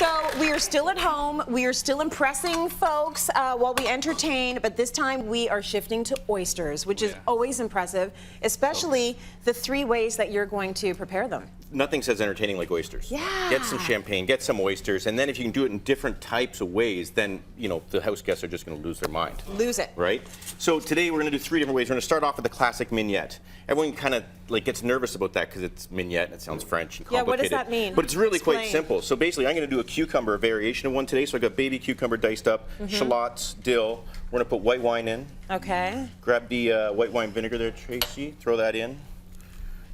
So we are still at home. We are still impressing folks while we entertain, but this time we are shifting to oysters, which is always impressive, especially the 3 ways that you're going to prepare them. Nothing says entertaining like oysters. Yeah. Get some champagne, get some oysters, and then if you can do it in different types of ways, then, you know, the house guests are just going to lose their mind. Lose it. Right? So today we're going to do 3 different ways. We're going to start off with the classic mignonette. Everyone kind of like gets nervous about that because it's mignonette and it sounds French and complicated. Yeah, what does that mean? But it's really Explain. quite simple. So basically I'm going to do a cucumber variation of one today. So I got baby cucumber diced up, shallots, dill. We're going to put white wine in. Okay. Grab the white wine vinegar there, Tracy. Throw that in.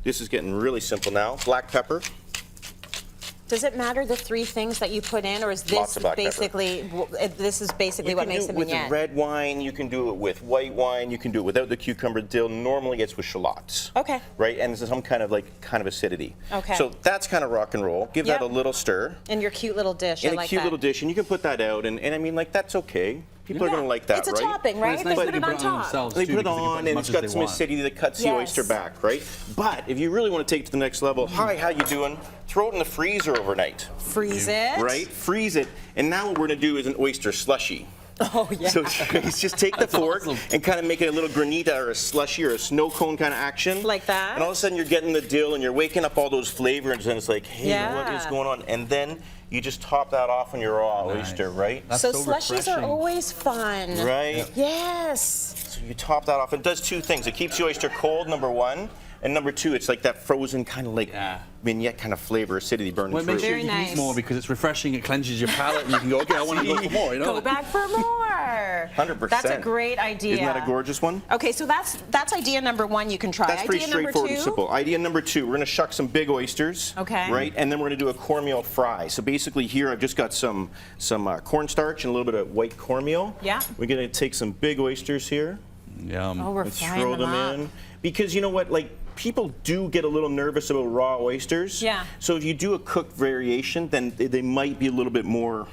This is getting really simple now. Black pepper. Does it matter the 3 things that you put in, or is this basically what makes a mignonette? You can do it with red wine, you can do it with white wine, you can do it without the cucumber dill. Normally it's with shallots. Okay. Right, and there's some kind of acidity. Okay. So that's kind of rock and roll. Give that a little stir. In your cute little dish, In a cute little dish, and you can put that out, and I mean, like, that's okay. People are going to like that, it's a right? topping, right? Well, They put it on top. They put it on, and it's got some acidity that cuts the oyster back, right? But if you really want to take it to the next level, hi, how you doing? Throw it in the freezer overnight. Freeze it. Right? Freeze it. And now what we're going to do is an oyster slushy. Oh, yeah. So just take the fork and kind of make it a little granita or a slushy or a snow cone kind of action. Like that. And all of a sudden you're getting the dill and you're waking up all those flavors, and it's like, hey, what is going on? And then you just top that off on your raw oyster, right? That's so refreshing. slushies are always fun. Right? Yes. So you top that off. It does 2 things. It keeps the oyster cold, number 1. And number 2, it's like that frozen kind of like mignonette kind of flavor, acidity burning Well, through. make sure you eat more because it's refreshing. It cleanses your palate, and you can go, okay, I want to go for more. You know? Go back for more. 100%. That's a great idea. Isn't that a gorgeous one? Okay, so that's idea number 1 you can try. That's pretty straightforward and simple. Idea number 2, we're going to shuck some big oysters. Okay. Right, and then we're going to do a cornmeal fry. So basically here I've just got some cornstarch and a little bit of white cornmeal. Yeah. We're going to take some big oysters here. Yum. Oh, we're Let's frying throw them up. in. Because you know what, like, people do get a little nervous about raw oysters. Yeah. So if you do a cooked variation, then they might be a little bit more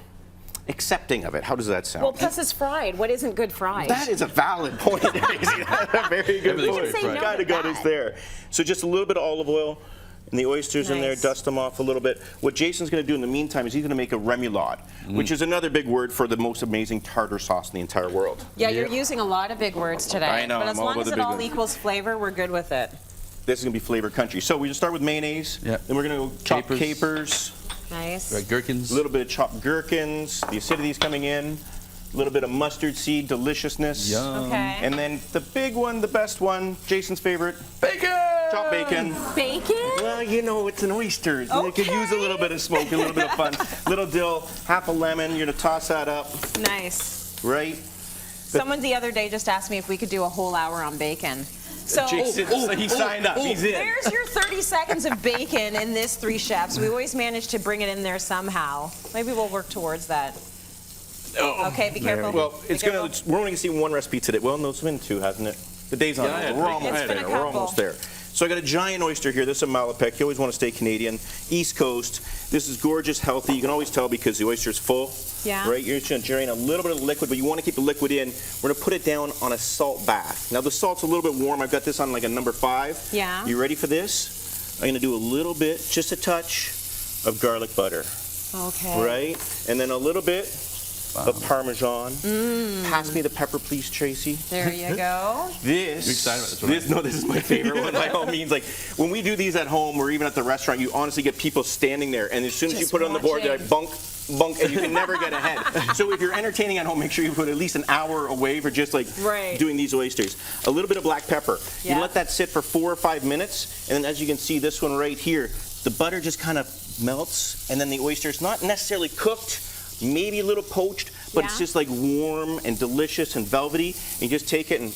accepting of it. How does that sound? Well, plus it's fried. What isn't good fried? That is a valid point, Daisy. That's a very good point. say no Kind to of got us there. So just a little bit of olive oil and the oysters in there, dust them off a little bit. What Jason's going to do in the meantime is he's going to make a remoulade, which is another big word for the most amazing tartar sauce in the entire world. Yeah, you're using a lot of big words today. I know, But as I'm all long about as the it big all ones. equals flavor, we're good with it. This is going to be flavor country. So we just start with mayonnaise. Yep. Then we're going to chop capers. Nice. Right, gherkins. A little bit of chopped gherkins. The acidity's coming in. A little bit of mustard seed deliciousness. Yum. Okay. And then the big one, the best one, Jason's favorite, Bacon! chopped bacon. Bacon? Well, you know, it's an oyster. You could use a little bit of smoke, a little bit of fun. Little dill, half a lemon. You're going to toss that up, Nice. right? Someone the other day just asked me if we could do a whole hour on bacon. So Jason, he signed up. He's in. there's your 30 seconds of bacon in this 3 chefs. We always manage to bring it in there somehow. Maybe we'll work towards that. Okay, be careful. Well, Be careful. we're only going to see 1 recipe today. Well, no, it's been 2, hasn't it? The day's on. Yeah, We're it's almost been a there. We're couple. almost there. So I got a giant oyster here. This is a Malapec. You always want to stay Canadian. East Coast. This is gorgeous, healthy. You can always tell because the oyster's full. Yeah. Right? You're just going to drain a little bit of liquid, but you want to keep the liquid in. We're going to put it down on a salt bath. Now the salt's a little bit warm. I've got this on like a number 5. Yeah. You ready for this? I'm going to do a little bit, just a touch of garlic butter. Okay. Right? And then a little bit of Parmesan. Pass me the pepper, please, Tracy. There you go. This. You're excited about this one, No, this is my favorite one by all means. Like when we do these at home or even at the restaurant, you honestly get people standing there, and as soon as you Just put it on the board, they're like watching. bunk, bunk, and you can never get ahead. So if you're entertaining at home, make sure you put at least an hour away for just like doing these oysters. A little bit of black pepper. Yeah. You let that sit for 4 or 5 minutes, and then as you can see, this one right here, the butter just kind of melts, and then the oyster's not necessarily cooked, maybe a little poached, but it's just like warm and delicious and velvety. And you just take it and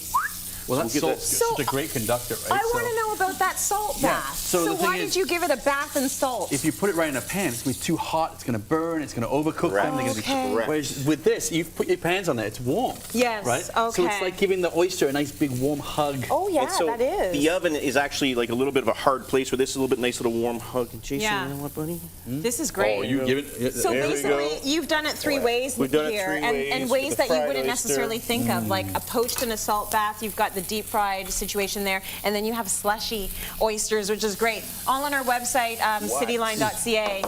Well, that salt's such a great conductor, right? I want to know about that salt bath. So the why thing did is, you give it a bath in salt? if you put it right in a pan, it's going to be too hot, it's going to burn, it's going to overcook them. They're gonna be, whereas with this, you put your pans on there, it's warm. Yes, right? okay. So it's like giving the oyster a nice big warm hug. Oh yeah, And so that is. the oven is actually like a little bit of a hard place where this is a little bit nice little warm hug. And Jason, Yeah. you know what, buddy? This is great. Oh, you give it. So There we basically, go. you've done it 3 ways We've done it here, 3 and ways ways with that the you fried wouldn't oyster. necessarily think of, like a poached in a salt bath. You've got the deep fried situation there, and then you have slushy oysters, which is great. All on our website, cityline.ca.